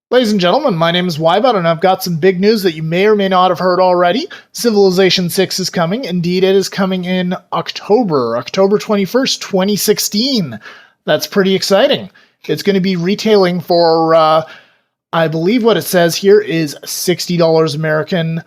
Ladies and gentlemen, my name is Wybot, and I've got some big news that you may or may not have heard already. Civilization 6 is coming. Indeed, it is coming in October 21st, 2016. That's pretty exciting. It's going to be retailing for, I believe what it says here is $60 American,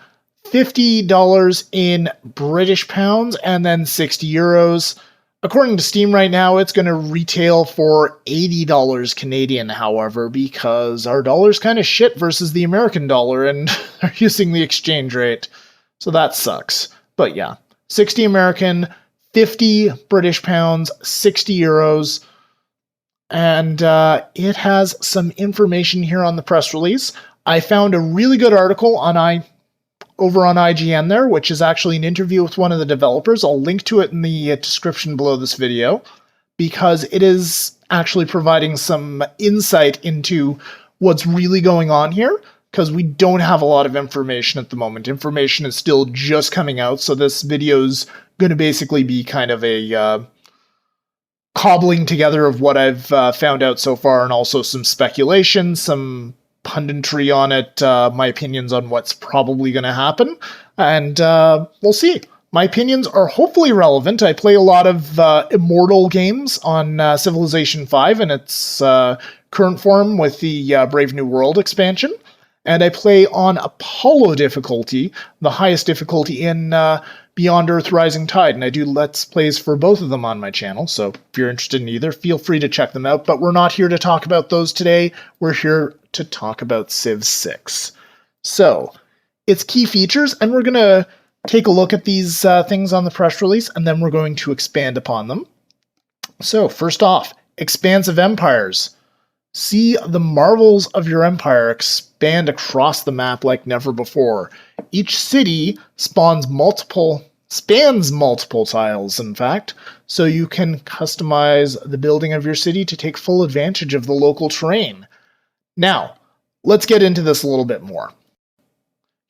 $50 in British pounds, and then 60 euros. According to Steam right now, it's going to retail for $80 Canadian, however, because our dollar's kind of shit versus the American dollar, and they're using the exchange rate. So that sucks. But yeah, 60 American, 50 British pounds, 60 euros. And it has some information here on the press release. I found a really good article over on IGN there, which is actually an interview with one of the developers. I'll link to it in the description below this video, because it is actually providing some insight into what's really going on here, because we don't have a lot of information at the moment. Information is still just coming out, so this video is going to basically be kind of a cobbling together of what I've found out so far, and also some speculation, some punditry on it, my opinions on what's probably going to happen, and we'll see. My opinions are hopefully relevant. I play a lot of Immortal games on Civilization 5 in its current form with the Brave New World expansion, and I play on Apollo difficulty, the highest difficulty in Beyond Earth Rising Tide, and I do Let's Plays for both of them on my channel, so if you're interested in either, feel free to check them out, but we're not here to talk about those today. We're here to talk about Civ 6. So, its key features, and we're going to take a look at these things on the press release, and then we're going to expand upon them. So, first off, expansive empires. See the marvels of your empire expand across the map like never before. Each city spans multiple tiles, in fact, so you can customize the building of your city to take full advantage of the local terrain. Now, let's get into this a little bit more.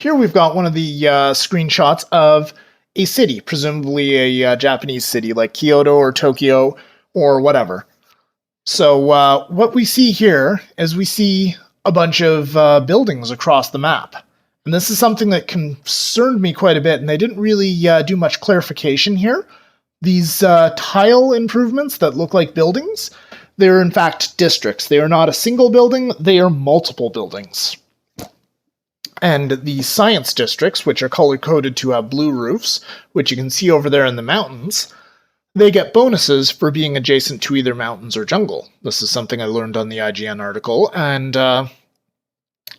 Here we've got one of the screenshots of a city, presumably a Japanese city like Kyoto or Tokyo or whatever. So what we see here is we see a bunch of buildings across the map. And this is something that concerned me quite a bit, and they didn't really do much clarification here. These tile improvements that look like buildings, they're in fact districts. They are not a single building, they are multiple buildings. And the science districts, which are color-coded to have blue roofs, which you can see over there in the mountains, they get bonuses for being adjacent to either mountains or jungle. This is something I learned on the IGN article. And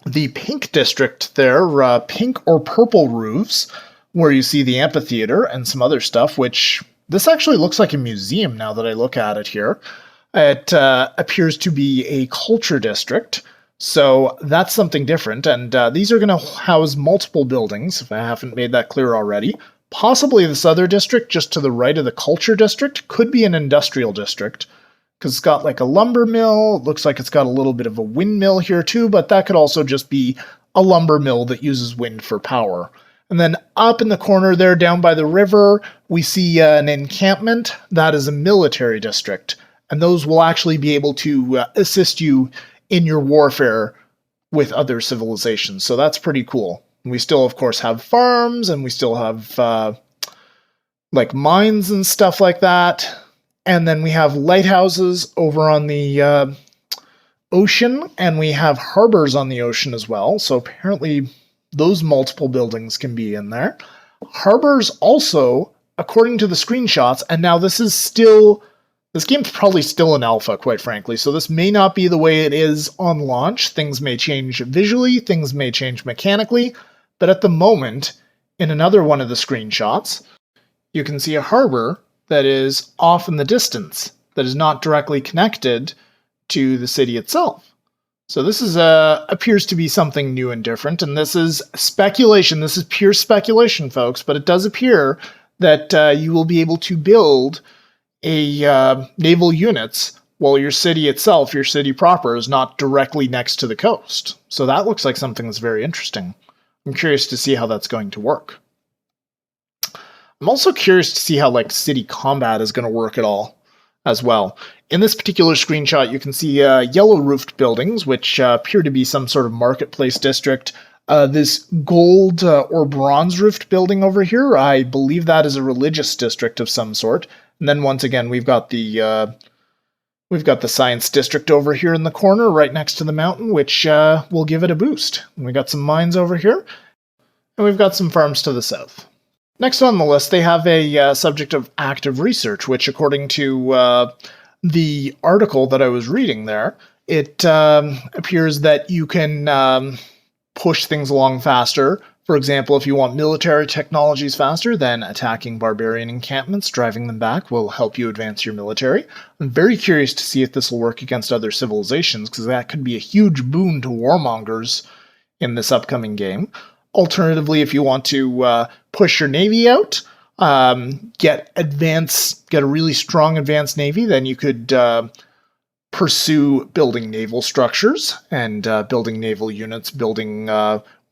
the pink district there, pink or purple roofs, where you see the amphitheater and some other stuff, which this actually looks like a museum now that I look at it here. It appears to be a culture district, so that's something different. And these are going to house multiple buildings, if I haven't made that clear already. Possibly this other district, just to the right of the culture district, could be an industrial district, because it's got like a lumber mill. It looks like it's got a little bit of a windmill here too, but that could also just be a lumber mill that uses wind for power. And then up in the corner there, down by the river, we see an encampment. That is a military district, and those will actually be able to assist you in your warfare with other civilizations, so that's pretty cool. We still, of course, have farms, and we still have, like, mines and stuff like that. And then we have lighthouses over on the ocean, and we have harbors on the ocean as well. So apparently those multiple buildings can be in there. Harbors also, according to the screenshots, and now this game's probably still in alpha, quite frankly, so this may not be the way it is on launch. Things may change visually, things may change mechanically. But at the moment, in another one of the screenshots, you can see a harbor that is off in the distance, that is not directly connected to the city itself. So this is appears to be something new and different, and this is speculation. This is pure speculation, folks, but it does appear that you will be able to build a naval units while your city itself, your city proper, is not directly next to the coast. So that looks like something that's very interesting. I'm curious to see how that's going to work. I'm also curious to see how, like, city combat is going to work at all as well. In this particular screenshot, you can see yellow-roofed buildings, which appear to be some sort of marketplace district. This gold or bronze-roofed building over here, I believe that is a religious district of some sort. And then once again, we've got the science district over here in the corner, right next to the mountain, which will give it a boost. And we got some mines over here, and we've got some farms to the south. Next on the list, they have a subject of active research, which according to the article that I was reading there, it appears that you can push things along faster. For example, if you want military technologies faster, then attacking barbarian encampments, driving them back, will help you advance your military. I'm very curious to see if this will work against other civilizations, because that could be a huge boon to warmongers in this upcoming game. Alternatively, if you want to push your navy out, get a really strong advanced navy, then you could pursue building naval structures and building naval units, building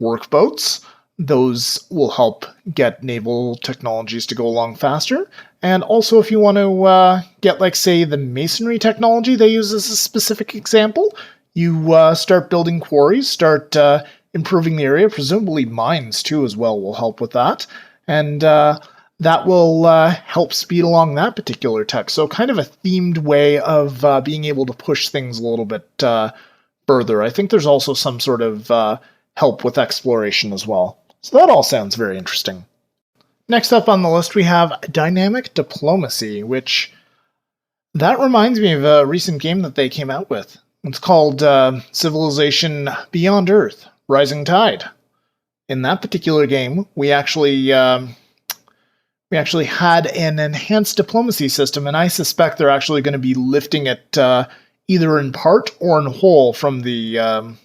workboats. Those will help get naval technologies to go along faster. And also if you want to get, like, say, the masonry technology they use as a specific example, you start building quarries, start improving the area. Presumably mines, too, as well will help with that. And that will help speed along that particular tech. So kind of a themed way of being able to push things a little bit further. I think there's also some sort of help with exploration as well. So that all sounds very interesting. Next up on the list, we have Dynamic Diplomacy, which that reminds me of a recent game that they came out with. It's called Civilization Beyond Earth, Rising Tide. In that particular game, we actually had an enhanced diplomacy system, and I suspect they're actually going to be lifting it either in part or in whole from that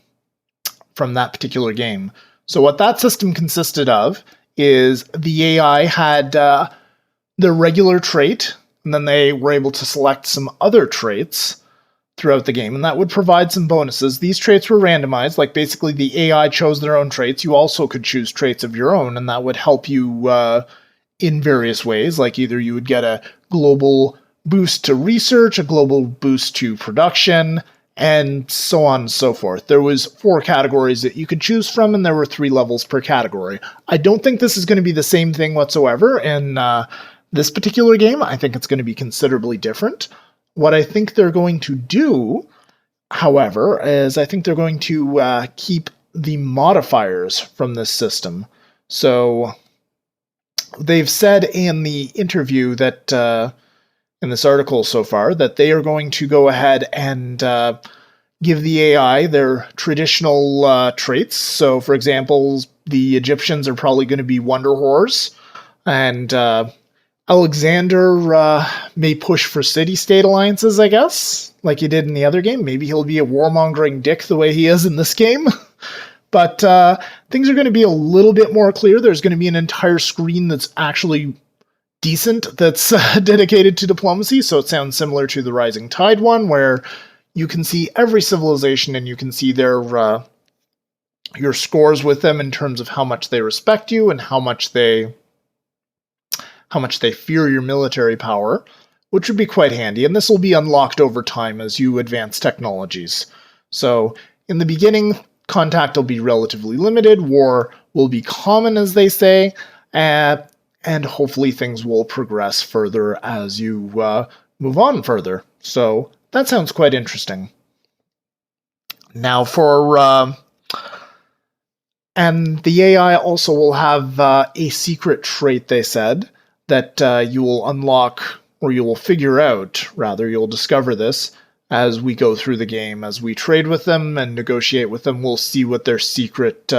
particular game. So what that system consisted of is the AI had their regular trait, and then they were able to select some other traits throughout the game, and that would provide some bonuses. These traits were randomized, like basically the AI chose their own traits. You also could choose traits of your own, and that would help you in various ways, like either you would get a global boost to research, a global boost to production, and so on and so forth. There was 4 categories that you could choose from, and there were 3 levels per category. I don't think this is going to be the same thing whatsoever in this particular game. I think it's going to be considerably different. What I think they're going to do, however, is I think they're going to keep the modifiers from this system. So they've said in the interview that in this article so far that they are going to go ahead and give the AI their traditional traits. So, for example, the Egyptians are probably going to be wonder whores, and Alexander may push for city-state alliances, I guess, like he did in the other game. Maybe he'll be a warmongering dick the way he is in this game. But things are going to be a little bit more clear. There's going to be an entire screen that's actually decent, that's dedicated to diplomacy. So it sounds similar to the Rising Tide one, where you can see every civilization and you can see their your scores with them in terms of how much they respect you and how much they fear your military power, which would be quite handy. And this will be unlocked over time as you advance technologies. So in the beginning, contact will be relatively limited, war will be common, as they say, and hopefully things will progress further as you move on further. So that sounds quite interesting. Now and the AI also will have a secret trait, they said, that you will unlock, or you will figure out, rather, you'll discover this as we go through the game. As we trade with them and negotiate with them, we'll see what their secret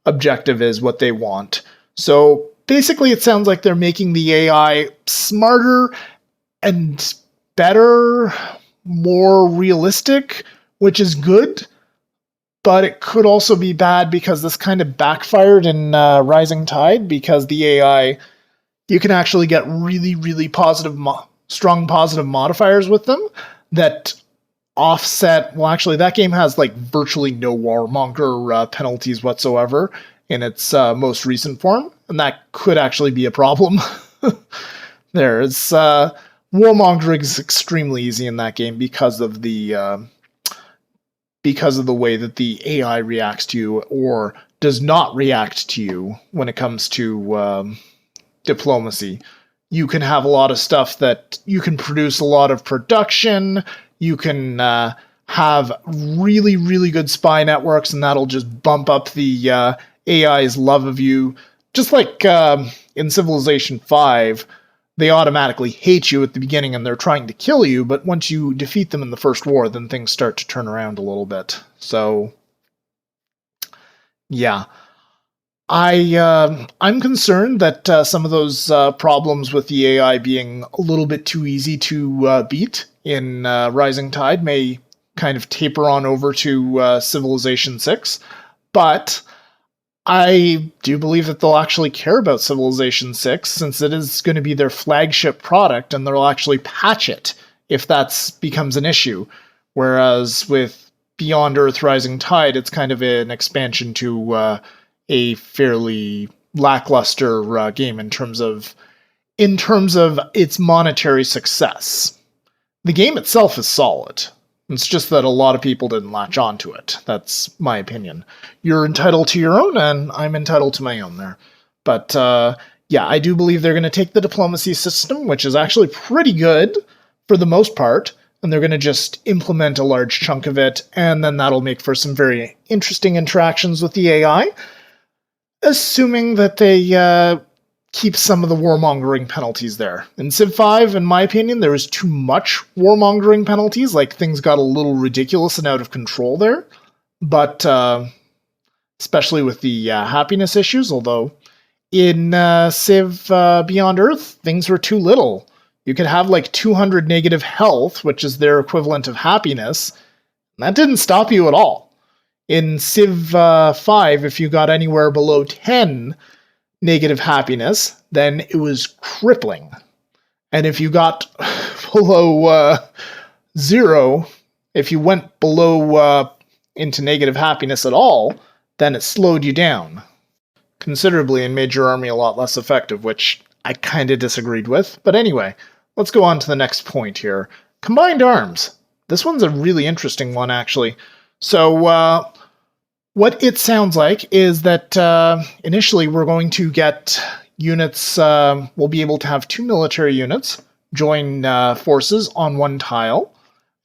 objective is, what they want. So basically, it sounds like they're making the AI smarter and better, more realistic, which is good, but it could also be bad because this kind of backfired in Rising Tide, because the AI, you can actually get really, really strong positive modifiers with them that offset, well, actually, that game has like virtually no warmonger penalties whatsoever in its most recent form, and that could actually be a problem. There's warmongering is extremely easy in that game because of the way that the AI reacts to you or does not react to you when it comes to diplomacy. You can have a lot of stuff that you can produce a lot of production. You can have really, really good spy networks, and that'll just bump up the AI's love of you. Just like in Civilization 5, they automatically hate you at the beginning and they're trying to kill you, but once you defeat them in the first war, then things start to turn around a little bit. So, yeah. I'm concerned that some of those problems with the AI being a little bit too easy to beat in Rising Tide may kind of taper on over to Civilization 6, but I do believe that they'll actually care about Civilization 6 since it is going to be their flagship product and they'll actually patch it if that becomes an issue. Whereas with Beyond Earth Rising Tide, it's kind of an expansion to a fairly lackluster game in terms of its monetary success. The game itself is solid. It's just that a lot of people didn't latch onto it. That's my opinion. You're entitled to your own, and I'm entitled to my own there. But yeah, I do believe they're going to take the diplomacy system, which is actually pretty good for the most part, and they're going to just implement a large chunk of it, and then that'll make for some very interesting interactions with the AI, assuming that they keep some of the warmongering penalties there. In Civ 5, in my opinion, there was too much warmongering penalties, like things got a little ridiculous and out of control there. But, especially with the happiness issues, although in Civ Beyond Earth, things were too little. You could have like 200 negative health, which is their equivalent of happiness, and that didn't stop you at all. In Civ 5, if you got anywhere below 10 negative happiness, then it was crippling. And if you got below 0, if you went below into negative happiness at all, then it slowed you down considerably and made your army a lot less effective, which I kind of disagreed with. But anyway, let's go on to the next point here. Combined arms. This one's a really interesting one, actually. So, what it sounds like is that initially we're going to get units, we'll be able to have 2 military units join forces on one tile,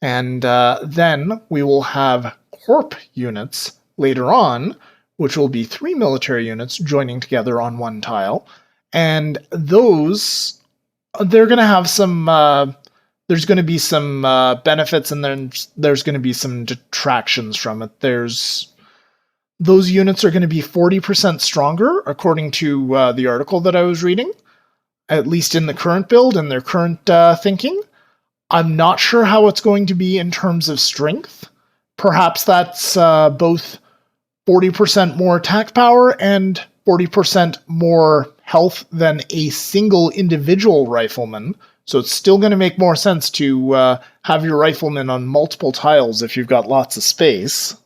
and then we will have corp units later on, which will be 3 military units joining together on one tile, and those, they're going to have some, there's going to be some benefits, and then there's going to be some detractions from it. Those units are going to be 40% stronger, according to the article that I was reading, at least in the current build and their current thinking. I'm not sure how it's going to be in terms of strength. Perhaps that's both 40% more attack power and 40% more health than a single individual rifleman. So it's still going to make more sense to have your riflemen on multiple tiles if you've got lots of space.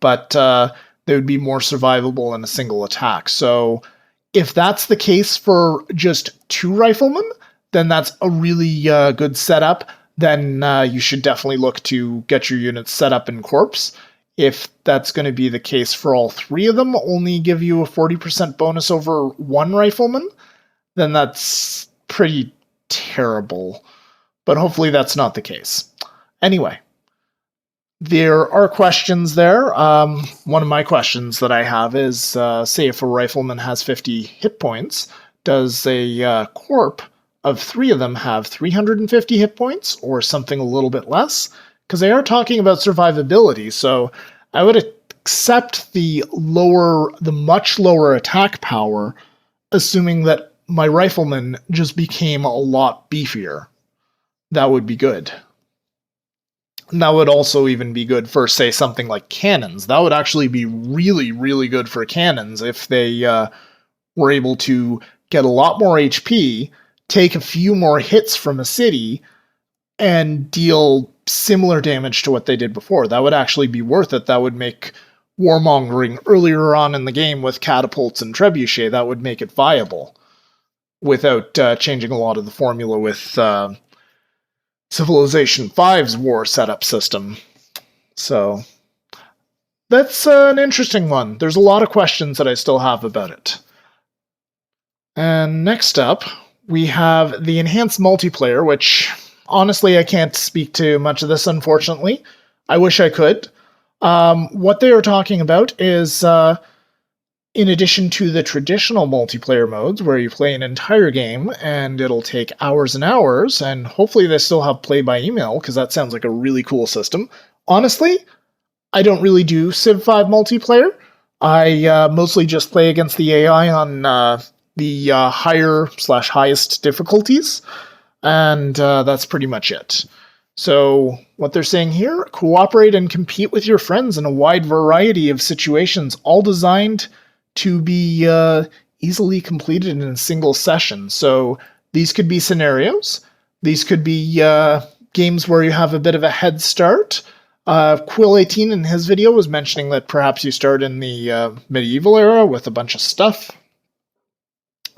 But they would be more survivable in a single attack. So if that's the case for just 2 riflemen, then that's a really good setup. Then you should definitely look to get your units set up in corps. If that's going to be the case for all 3 of them, only give you a 40% bonus over 1 rifleman, then that's pretty terrible. But hopefully that's not the case. Anyway. There are questions there. One of my questions that I have is, say if a rifleman has 50 hit points, does a corp of 3 of them have 350 hit points, or something a little bit less? Because they are talking about survivability, so I would accept the much lower attack power, assuming that my rifleman just became a lot beefier. That would be good. And that would also even be good for, say, something like cannons. That would actually be really, really good for cannons if they were able to get a lot more HP, take a few more hits from a city, and deal similar damage to what they did before. That would actually be worth it. That would make warmongering earlier on in the game with catapults and trebuchet. That would make it viable. without changing a lot of the formula with Civilization V's war setup system. So that's an interesting one. There's a lot of questions that I still have about it. And next up, we have the enhanced multiplayer, which honestly I can't speak to much of this, unfortunately. I wish I could. What they are talking about is, in addition to the traditional multiplayer modes where you play an entire game and it'll take hours and hours, and hopefully they still have play by email because that sounds like a really cool system. Honestly, I don't really do Civ 5 multiplayer. I mostly just play against the AI on the higher/highest difficulties, and that's pretty much it. So what they're saying here, cooperate and compete with your friends in a wide variety of situations, all designed to be easily completed in a single session. So these could be scenarios. These could be games where you have a bit of a head start. Quill18 in his video was mentioning that perhaps you start in the medieval era with a bunch of stuff.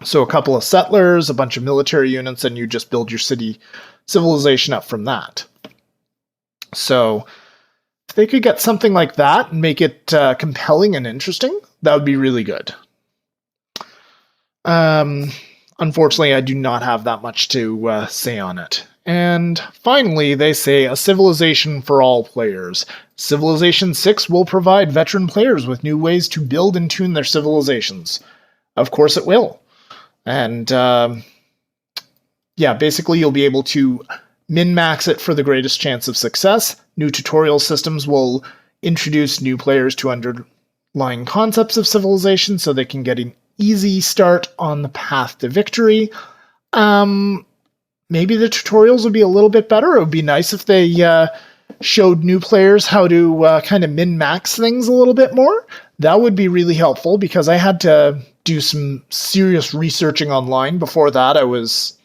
So a couple of settlers, a bunch of military units, and you just build your civilization up from that. So if they could get something like that and make it compelling and interesting, that would be really good. Unfortunately, I do not have that much to say on it. And finally, they say a civilization for all players. Civilization 6 will provide veteran players with new ways to build and tune their civilizations. Of course it will. And yeah, basically you'll be able to min-max it for the greatest chance of success. New tutorial systems will introduce new players to underlying concepts of civilization so they can get an easy start on the path to victory. Maybe the tutorials would be a little bit better. It would be nice if they showed new players how to kind of min-max things a little bit more. That would be really helpful because I had to do some serious researching online. Before that, I was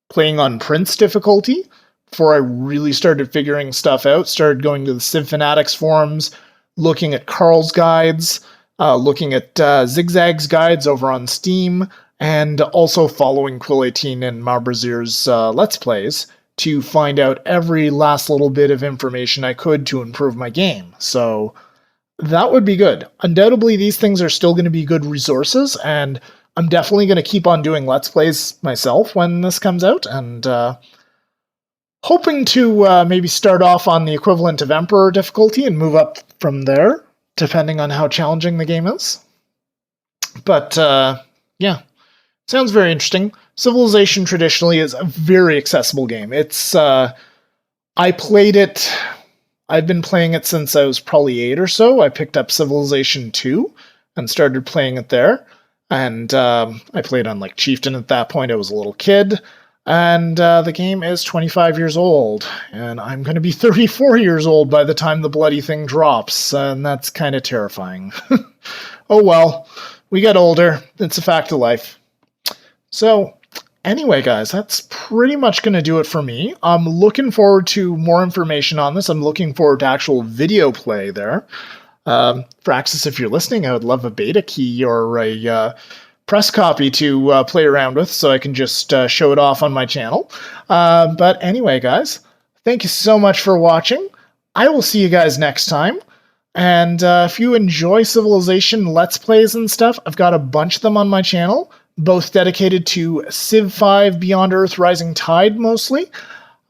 playing on Prince difficulty before I really started figuring stuff out. Started going to the Civ Fanatics forums, looking at Carl's guides, looking at Zigzag's guides over on Steam, and also following Quill18 and Marbrazier's Let's Plays to find out every last little bit of information I could to improve my game. So that would be good. Undoubtedly, these things are still going to be good resources, and I'm definitely going to keep on doing Let's Plays myself when this comes out, and hoping to maybe start off on the equivalent of Emperor difficulty and move up from there, depending on how challenging the game is. But yeah, sounds very interesting. Civilization traditionally is a very accessible game. It's I played it. I've been playing it since I was probably 8 or so. I picked up Civilization 2 and started playing it there. And I played on like Chieftain at that point. I was a little kid. And the game is 25 years old. And I'm going to be 34 years old by the time the bloody thing drops. And that's kind of terrifying. Oh well, we get older. It's a fact of life. So anyway, guys, that's pretty much going to do it for me. I'm looking forward to more information on this. I'm looking forward to actual video play there. Fraxis, if you're listening, I would love a beta key or a press copy to play around with so I can just show it off on my channel. But anyway, guys, thank you so much for watching. I will see you guys next time. And if you enjoy Civilization Let's Plays and stuff, I've got a bunch of them on my channel, both dedicated to Civ 5 Beyond Earth Rising Tide mostly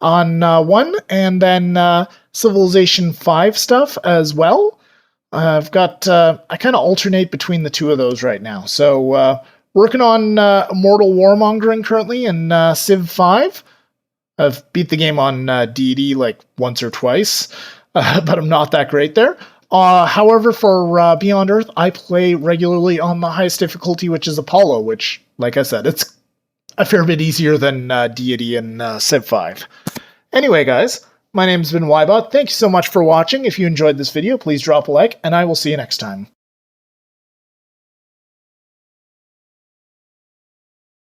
on one, and then Civilization 5 stuff as well. I've got, I kind of alternate between the two of those right now. So working on Immortal Warmongering currently in Civ 5. I've beat the game on Deity like once or twice, but I'm not that great there. However, for Beyond Earth, I play regularly on the highest difficulty, which is Apollo, which, like I said, it's a fair bit easier than Deity and Civ 5. Anyway, guys, my name's been Ybot. Thank you so much for watching. If you enjoyed this video, please drop a like, and I will see you next time.